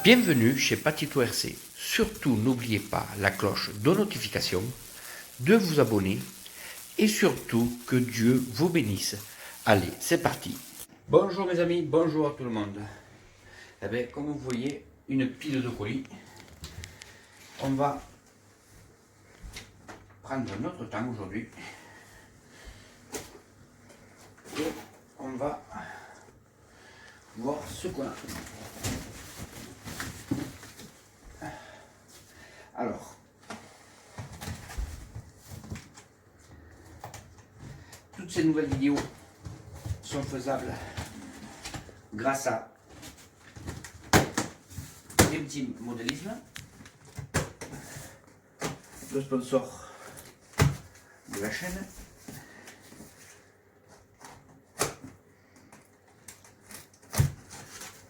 Bienvenue chez Patito RC. Surtout n'oubliez pas la cloche de notification, de vous abonner et surtout que Dieu vous bénisse. Allez, c'est parti. Bonjour mes amis, bonjour à tout le monde. Eh bien, comme vous voyez, une pile de colis. On va prendre notre temps aujourd'hui. Et on va voir ce qu'on a. Alors, toutes ces nouvelles vidéos sont faisables grâce à Dream Team Modélisme, le sponsor de la chaîne.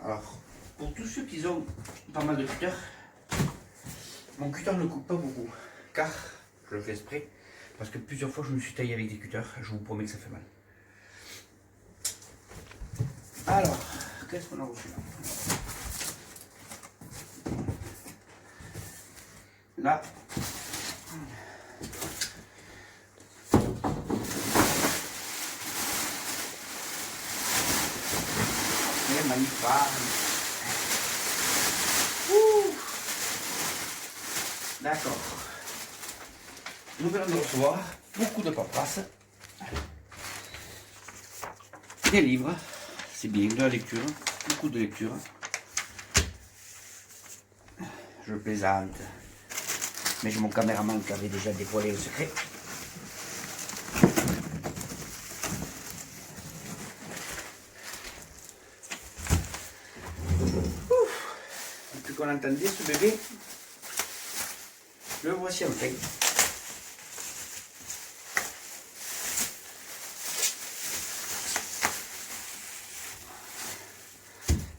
Alors, pour tous ceux qui ont pas mal de cutters, mon cutter ne coupe pas beaucoup, car je le fais exprès, parce que plusieurs fois je me suis taillé avec des cutters, je vous promets que ça fait mal. Alors, qu'est-ce qu'on a reçu là? Là, c'est magnifique. D'accord. Nous venons de recevoir beaucoup de paperasse, des livres, c'est bien, de la lecture, beaucoup de lecture. Je plaisante, mais j'ai mon caméraman qui avait déjà dévoilé le secret. Depuis qu'on entendait ce bébé, le voici enfin.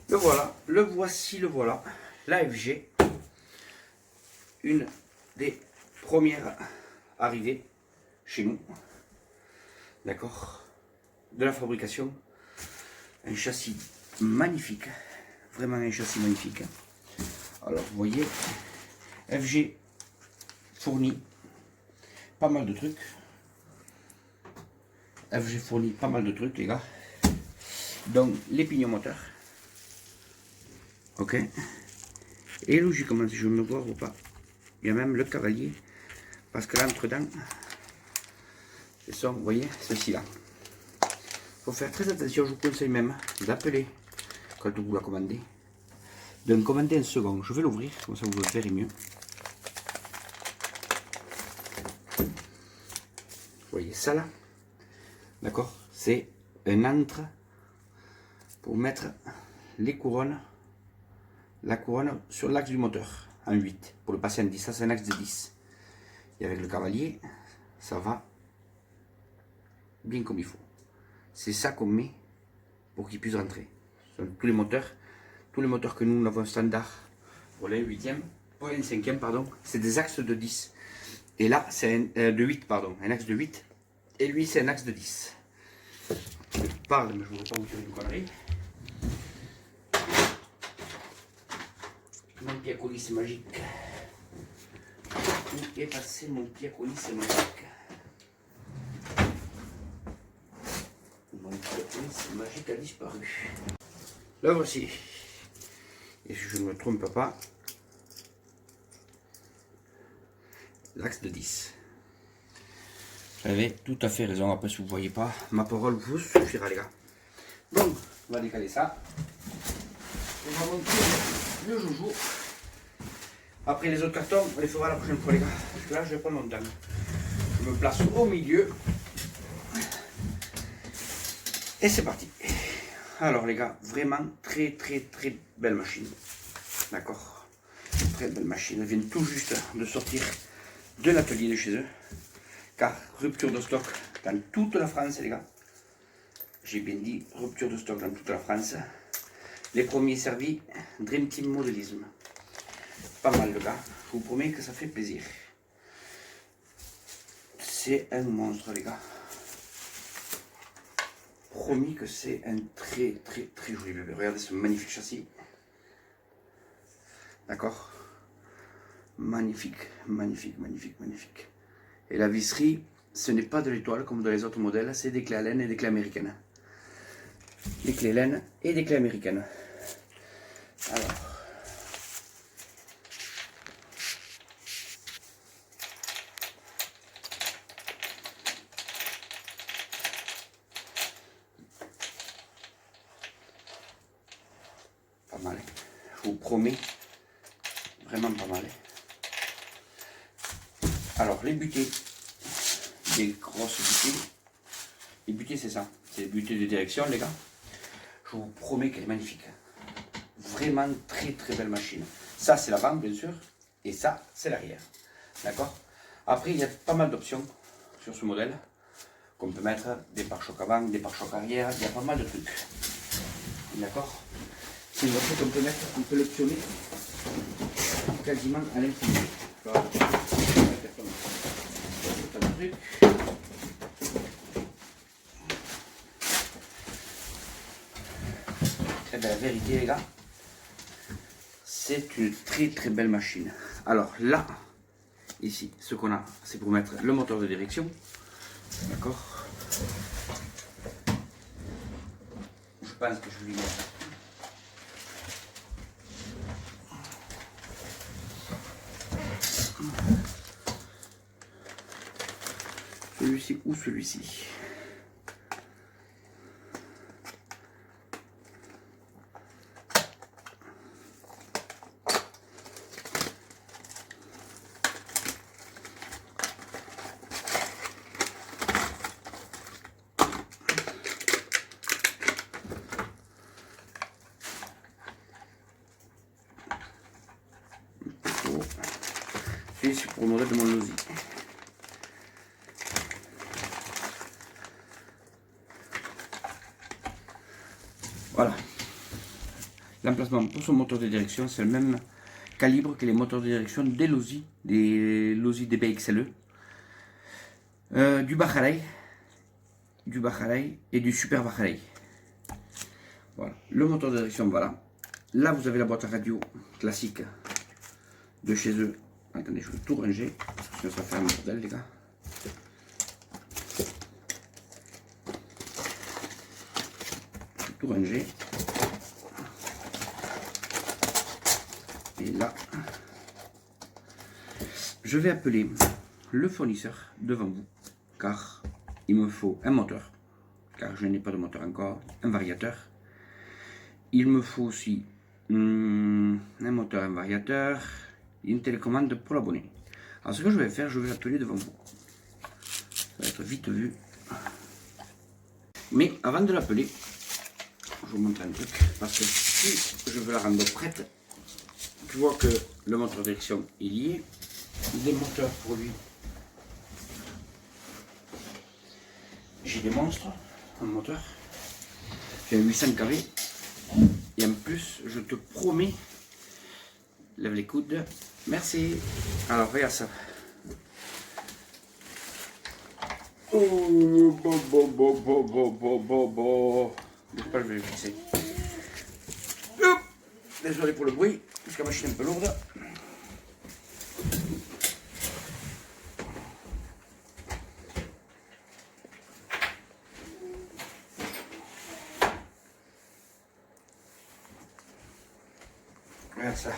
Le voilà, le voici, le voilà. L'AFG, une des premières arrivées chez nous, d'accord, de la fabrication. Un châssis magnifique, vraiment un châssis magnifique. Alors vous voyez, FG fournit pas mal de trucs. FG fournit pas mal de trucs les gars. Donc les pignons moteurs. Ok. Et logiquement, si je me vois ou pas, il y a même le cavalier. Parce que l'entre-dents, c'est ça, vous voyez, ceci-là. Il faut faire très attention, je vous conseille même d'appeler quand vous la commandez. De me commander un second. Je vais l'ouvrir, comme ça vous le verrez mieux. Vous voyez ça là, d'accord, c'est un antre pour mettre les couronnes, la couronne sur l'axe du moteur en 8 pour le passer en 10. Ça c'est un axe de 10. Et avec le cavalier, ça va bien comme il faut. C'est ça qu'on met pour qu'il puisse rentrer. Tous les moteurs que nous avons standard pour les 8e, pour les 5e, pardon, c'est des axes de 10. Et là, c'est de 8, pardon, un axe de 8. Et lui, c'est un axe de 10. Je parle, mais je ne veux pas vous dire une connerie. Mon pied à colis, c'est magique. Où est passé mon pied à colis, c'est magique. Mon pied à colis, c'est magique, a disparu. Là voici. Et si je ne me trompe pas, l'axe de 10. J'avais tout à fait raison. Après, si vous ne voyez pas, ma parole vous suffira, les gars. Donc, on va décaler ça. On va monter le joujou. Après, les autres cartons, on les fera la prochaine fois, les gars. Parce que là, je vais prendre mon temps. Je me place au milieu. Et c'est parti. Alors, les gars, vraiment très belle machine. D'accord. Très belle machine. Elle vient tout juste de sortir de l'atelier de chez eux. Car rupture de stock dans toute la France, les gars. J'ai bien dit rupture de stock dans toute la France. Les premiers servis, Dream Team Modélisme. Pas mal, les gars. Je vous promets que ça fait plaisir. C'est un monstre, les gars. Promis que c'est un très joli bébé. Regardez ce magnifique châssis. D'accord? Magnifique, magnifique, magnifique, magnifique. Et la visserie, ce n'est pas de l'étoile comme dans les autres modèles, c'est des clés à laine et des clés américaines. Des clés laine et des clés américaines. Alors. Pas mal. Je vous promets. Vraiment pas mal. Alors, les butées. Des grosses butées. Les butées, c'est ça. C'est les butées de direction, les gars. Je vous promets qu'elle est magnifique. Vraiment très très belle machine. Ça, c'est l'avant, bien sûr. Et ça, c'est l'arrière. D'accord? Après, il y a pas mal d'options sur ce modèle. Qu'on peut mettre des pare-chocs avant, des pare-chocs arrière. Il y a pas mal de trucs. D'accord? C'est une voiture qu'on peut mettre, on peut l'optionner quasiment à l'infini. Eh bien, la vérité, les gars, c'est une très très belle machine. Alors là, ici, ce qu'on a, c'est pour mettre le moteur de direction. D'accord? Je pense que je vais lui mettre. Celui-ci ou celui-ci. C'est pour le modèle de mon Losi. Voilà. L'emplacement pour son moteur de direction, c'est le même calibre que les moteurs de direction des Losi DBXLE, du Bachalay et du Super Bachalay. Voilà. Le moteur de direction, voilà. Là, vous avez la boîte à radio classique de chez eux. Attendez, je vais tout ranger, parce que sinon ça fait un bordel, les gars. Je vais tout ranger. Et là, je vais appeler le fournisseur devant vous, car il me faut un moteur, car je n'ai pas de moteur encore, un variateur. Il me faut aussi un moteur, un variateur, une télécommande pour l'abonné. Alors ce que je vais faire, je vais l'appeler devant vous. Ça va être vite vu. Mais avant de l'appeler, je vous montre un truc, parce que si je veux la rendre prête, tu vois que le moteur de direction il y est, des moteurs pour lui. J'ai des monstres, un moteur, j'ai un 800 kV, et en plus, je te promets, lève les coudes, merci. Alors regarde ça. Oh, je vais le fixer. Désolé pour le bruit, parce que la machine est un peu lourde. Regarde ça.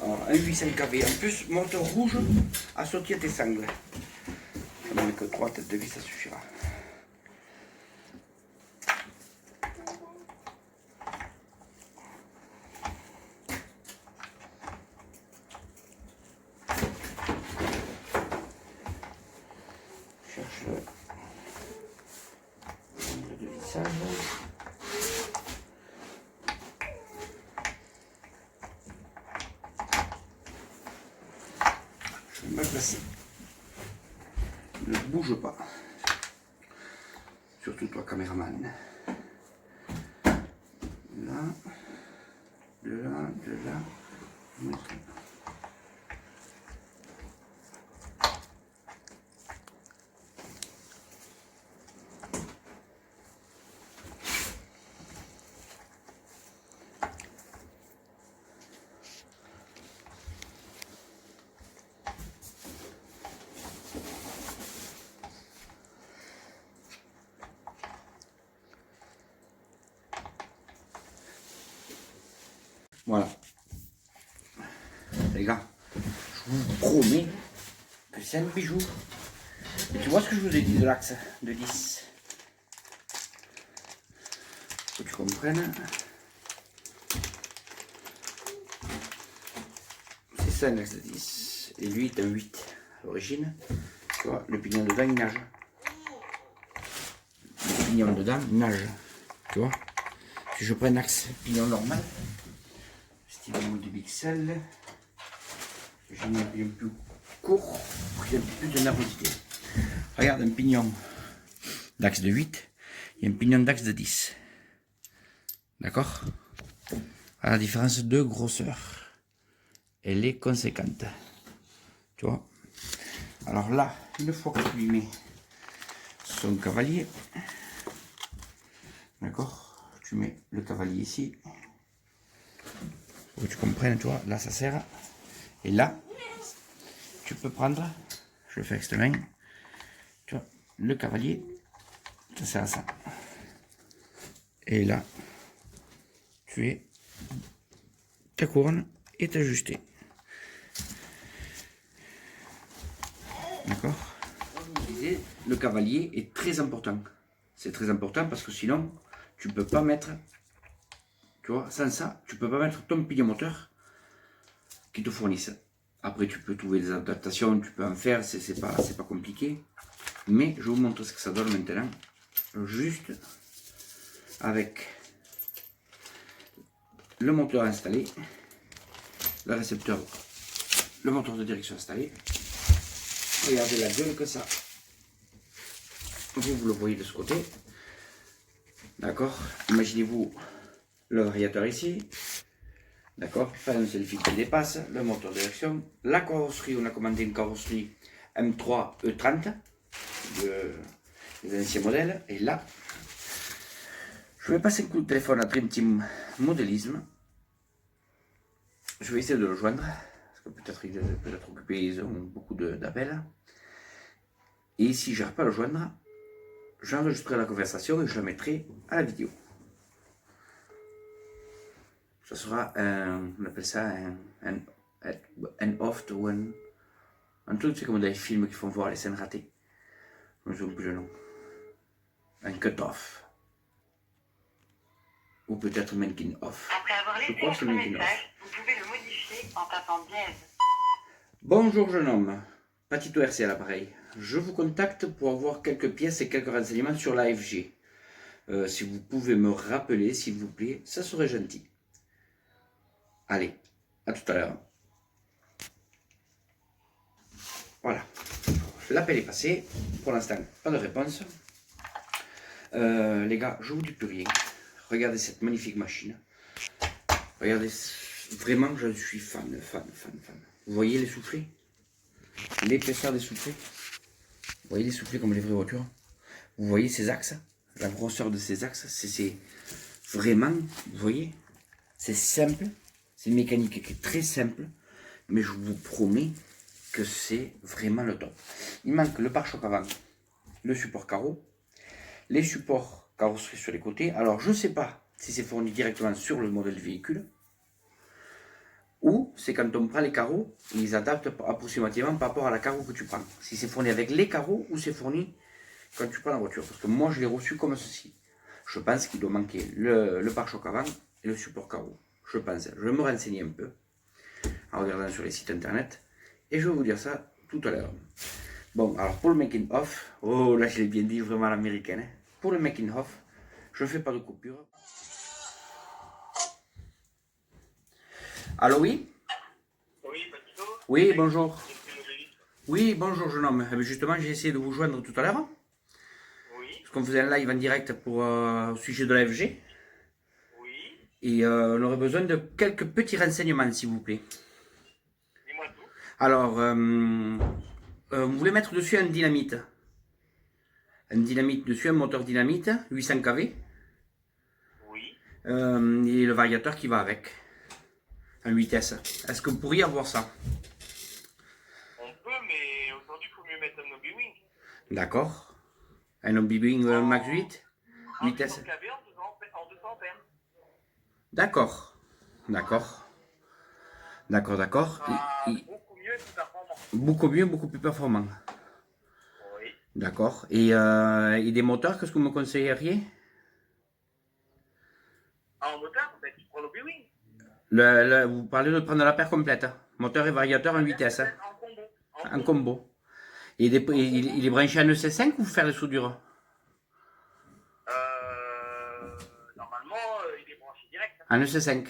Alors, un 800 kV. En plus, moteur rouge associé à tes sangles. Je n'en ai que 3 têtes de vis, ça suffira. Cherche le angle de vissage. Je vais mal placer. Ne bouge pas. Surtout toi, caméraman. Là, de là, de là. Voilà. Les gars, je vous promets que c'est un bijou. Et tu vois ce que je vous ai dit de l'axe de 10? Faut que tu comprennes. C'est ça un axe de 10. Et lui est un 8 à l'origine. Tu vois, le pignon dedans il nage. Le pignon dedans nage. Tu vois? Si je prends un axe pignon normal, style de pixel, j'ai un pignon plus court pour qu'il y ait un petit peu de nervosité. Regarde un pignon d'axe de 8 et un pignon d'axe de 10. D'accord? À la différence de grosseur, elle est conséquente. Tu vois? Alors là, une fois que tu lui mets son cavalier, d'accord? Tu mets le cavalier ici. Pour que tu comprennes, tu vois, là ça sert. Et là, tu peux prendre, je le fais avec cette main, tu vois, le cavalier, ça sert à ça. Et là, tu es, ta couronne est ajustée. D'accord? Comme je disais, le cavalier est très important. C'est très important parce que sinon, tu peux pas mettre, tu vois, sans ça, tu peux pas mettre ton pignon moteur qui te fournisse. Après, tu peux trouver des adaptations, tu peux en faire, c'est pas compliqué. Mais je vous montre ce que ça donne maintenant. Juste avec le moteur installé, le récepteur, le moteur de direction installé. Regardez la gueule que ça. Vous le voyez de ce côté. D'accord? Imaginez-vous le variateur ici. D'accord? Faire un selfie qui dépasse, le moteur de direction. La carrosserie, on a commandé une carrosserie M3 E30 des anciens modèles. Et là, je vais passer un coup de téléphone à Dream Team Modélisme. Je vais essayer de le joindre. Parce que peut-être il peut être occupé, ils ont beaucoup d'appels. Et si je n'arrive pas à le joindre, j'enregistrerai la conversation et je la mettrai à la vidéo. Ça sera on appelle ça un off ou un truc, c'est comme dans les films qui font voir les scènes ratées. Je ne me souviens plus le nom. Un cut-off. Ou peut-être making off. Après avoir laissé votre message, vous pouvez le modifier en tapant dièse. Bonjour jeune homme, Patito RC à l'appareil. Je vous contacte pour avoir quelques pièces et quelques renseignements sur l'AFG. Si vous pouvez me rappeler, s'il vous plaît, ça serait gentil. Allez, à tout à l'heure. Voilà, l'appel est passé. Pour l'instant, pas de réponse. Les gars, je vous dis plus rien. Regardez cette magnifique machine. Regardez, vraiment, je suis fan. Vous voyez les soufflets? L'épaisseur des soufflets? Vous voyez les soufflets comme les vraies voitures? Vous voyez ces axes? La grosseur de ces axes, c'est vraiment, vous voyez? C'est simple. C'est une mécanique qui est très simple. Mais je vous promets que c'est vraiment le top. Il manque le pare-choc avant, le support carreau, les supports carrosserie sur les côtés. Alors je ne sais pas si c'est fourni directement sur le modèle véhicule ou c'est quand on prend les carreaux, ils adaptent approximativement par rapport à la carreau que tu prends. Si c'est fourni avec les carreaux ou c'est fourni quand tu prends la voiture. Parce que moi je l'ai reçu comme ceci. Je pense qu'il doit manquer le pare-choc avant et le support carreau. Je pense. Je vais me renseigner un peu en regardant sur les sites internet. Et je vais vous dire ça tout à l'heure. Bon, alors pour le making of, oh là je l'ai bien dit vraiment à l'américaine. Hein. Pour le making of, je ne fais pas de coupure. Allô, oui? Oui, Patito. Oui, bonjour. Oui, bonjour jeune homme. Justement, j'ai essayé de vous joindre tout à l'heure. Oui. Parce qu'on faisait un live en direct pour au sujet de l'AFG. Oui. Et on aurait besoin de quelques petits renseignements, s'il vous plaît. Dis-moi tout. Alors, vous voulez mettre dessus un dynamite. Un dynamite dessus, un moteur dynamite, 800 kV. Oui. Et le variateur qui va avec. En 8S. Est-ce que vous pourriez avoir ça? On peut, mais aujourd'hui, il faut mieux mettre un Nobby Wing. D'accord. Un Obi-Wing Max 8 En 8S. 200 kV en 200 ampères. D'accord. D'accord. D'accord, d'accord. sera beaucoup mieux et plus performant. Beaucoup mieux, beaucoup plus performant. Oui. D'accord. Et des moteurs, qu'est-ce que vous me conseilleriez? En moteur, ben, tu prends le B-Wing. Vous parlez de prendre la paire complète, hein. Moteur et variateur en La paire vitesse, hein, complète en combo. En en combo. combo. Et En combo. il est branché en EC5 ou vous faire les soudures? Normalement, il est branché direct. Hein. En EC5.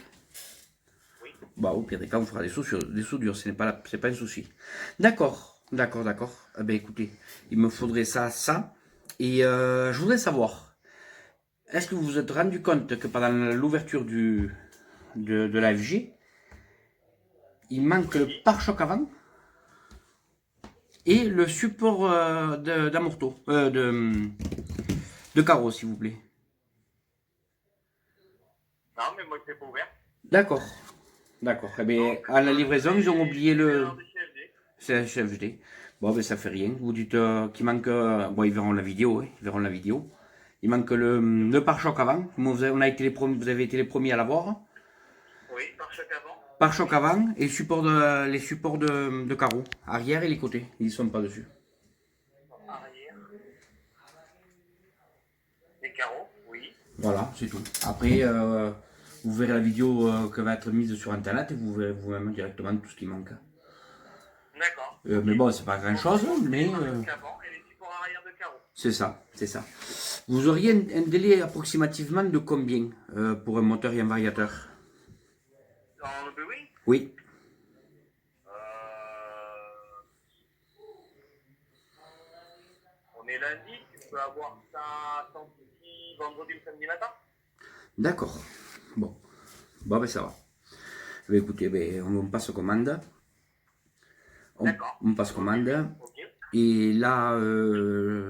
Oui. Bah, au pire des cas, on fera des soudures, ce n'est pas, c'est pas un souci. D'accord, d'accord, d'accord. Eh ben, écoutez, il me faudrait ça. Et je voudrais savoir, est-ce que vous vous êtes rendu compte que pendant l'ouverture de la FG, il manque le pare-choc avant et le support d'amorto, de carreau, s'il vous plaît. Non, mais moi, je l'ai pas ouvert. D'accord, d'accord. Eh bien, Donc, à la livraison, ils ont oublié c'est le... l'erreur de CFD. C'est un CFD. Bon, ben ça fait rien. Vous dites qu'il manque... bon, ils verront la vidéo, hein. Ils verront la vidéo. Il manque le pare-choc avant. On a été vous avez été les premiers à l'avoir. Oui, pare-choc avant. Pare-choc avant et les supports de carreaux. Arrière et les côtés. Ils ne sont pas dessus. Arrière. Les carreaux, oui. Voilà, c'est tout. Après, vous verrez la vidéo qui va être mise sur Internet et vous verrez vous-même directement tout ce qui manque. D'accord. Mais bon, c'est pas grand-chose, mais... Les pare-chocs avant et les supports arrière de carreaux. C'est ça, c'est ça. Vous auriez un délai approximativement de combien pour un moteur et un variateur? Dans le B-Wing, Oui, on est lundi, tu peux avoir ça sans souci vendredi ou samedi matin. d'accord. Bon, ben ça va. Ben, écoutez, ben, on passe commande. D'accord. On passe commande. Ok. Et là,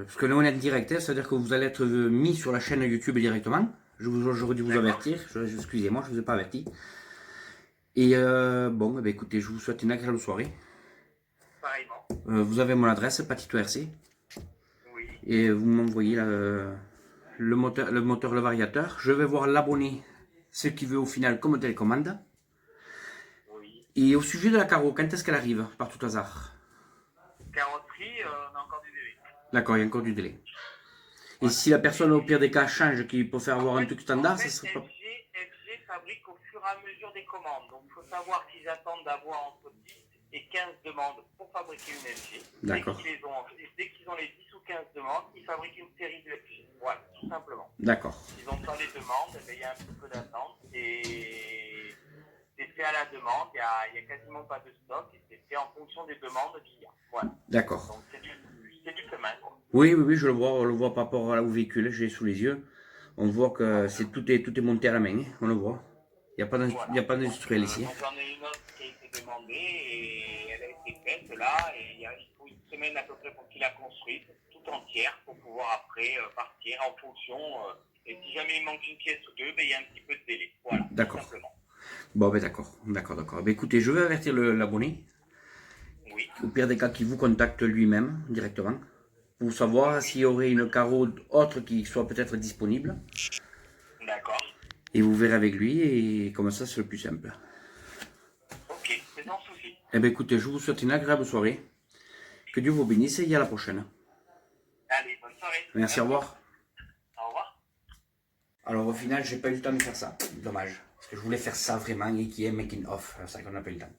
parce que là on est en direct, hein, c'est-à-dire que vous allez être mis sur la chaîne YouTube directement. J'aurais dû vous avertir, excusez-moi, je ne vous ai pas averti. Et bon, ben, écoutez, je vous souhaite une agréable soirée. Pareillement. Vous avez mon adresse, Patito RC. Oui. Et vous m'envoyez le moteur, le variateur. Je vais voir l'abonné, ce qu'il veut au final comme télécommande. Oui. Et au sujet de la carreau, quand est-ce qu'elle arrive, par tout hasard? Carrosserie, on a encore du délai. D'accord, il y a encore du délai. Et si la personne, au pire des cas, change, qu'il peut faire avoir un truc standard, ça serait pas... FG fabrique au fur et à mesure des commandes. Donc, il faut savoir qu'ils attendent d'avoir entre 10 et 15 demandes pour fabriquer une FG. D'accord. Dès qu'ils ont les 10 ou 15 demandes, ils fabriquent une série de FG. Voilà, tout simplement. D'accord. S'ils n'ont pas les demandes, il y a un petit peu d'attente. Et c'est fait à la demande. Il n'y a quasiment pas de stock. Et c'est fait en fonction des demandes qu'il y a. Voilà. D'accord. Donc, c'est du chemin, quoi. Oui, je le vois, on le voit par rapport au véhicule, j'ai sous les yeux. On voit que tout est monté à la main, hein, on le voit. Il n'y a pas d'industriel ici. Donc, j'en ai une autre qui a été demandée et elle a été faite là. Et il faut une semaine à peu près pour qu'il la construise tout entière pour pouvoir après partir en fonction. Et si jamais il manque une pièce ou deux, ben, il y a un petit peu de délai. Voilà, D'accord. tout simplement. Bon, ben d'accord. Ben, écoutez, je vais avertir l'abonné. Oui. Au pire des cas, qu'il vous contacte lui-même directement. Pour savoir s'il y aurait une carreau autre qui soit peut-être disponible. D'accord. Et vous verrez avec lui, et comme ça, c'est le plus simple. Ok, c'est sans souci. Eh bien, écoutez, je vous souhaite une agréable soirée. Que Dieu vous bénisse et à la prochaine. Allez, bonne soirée. Merci, au revoir. Au revoir. Alors, au final, j'ai pas eu le temps de faire ça. Dommage. Parce que je voulais faire ça vraiment et qui est making off. C'est ça qu'on n'a pas eu le temps.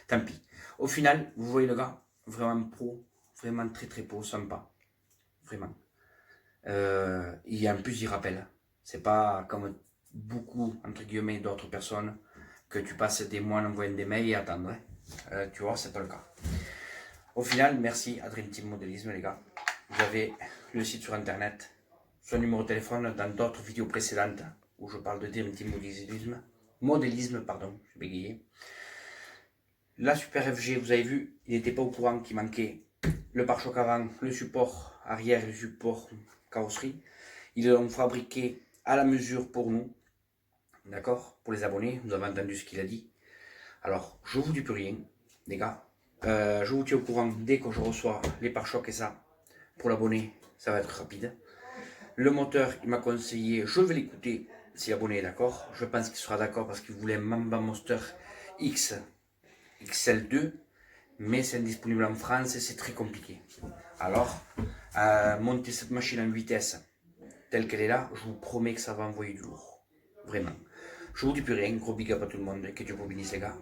Tant pis. Au final, vous voyez le gars, vraiment pro, vraiment très très pro, sympa. Vraiment. Et en plus, il rappelle. C'est pas comme beaucoup, entre guillemets, d'autres personnes que tu passes des mois à envoyer des mails et attendre. Tu vois, c'est pas le cas. Au final, merci à Dream Team Modélisme, les gars. Vous avez le site sur internet, son numéro de téléphone dans d'autres vidéos précédentes où je parle de Dream Team Modélisme, pardon, j'ai bégayé. La Super FG, vous avez vu, il n'était pas au courant qu'il manquait le pare-choc avant, le support arrière et le support carrosserie. Ils l'ont fabriqué à la mesure pour nous. D'accord? Pour les abonnés, vous avez entendu ce qu'il a dit. Alors, je vous dis plus rien, les gars. Je vous tiens au courant dès que je reçois les pare-chocs et ça. Pour l'abonné, ça va être rapide. Le moteur, il m'a conseillé, je vais l'écouter s'y abonner, d'accord? Je pense qu'il sera d'accord parce qu'il voulait un Mamba Monster X XL2, mais c'est indisponible en France et c'est très compliqué. Alors, monter cette machine en vitesse telle qu'elle est là, je vous promets que ça va envoyer du lourd. Vraiment. Je vous dis plus rien, gros big up à tout le monde, que Dieu vous bénisse les gars.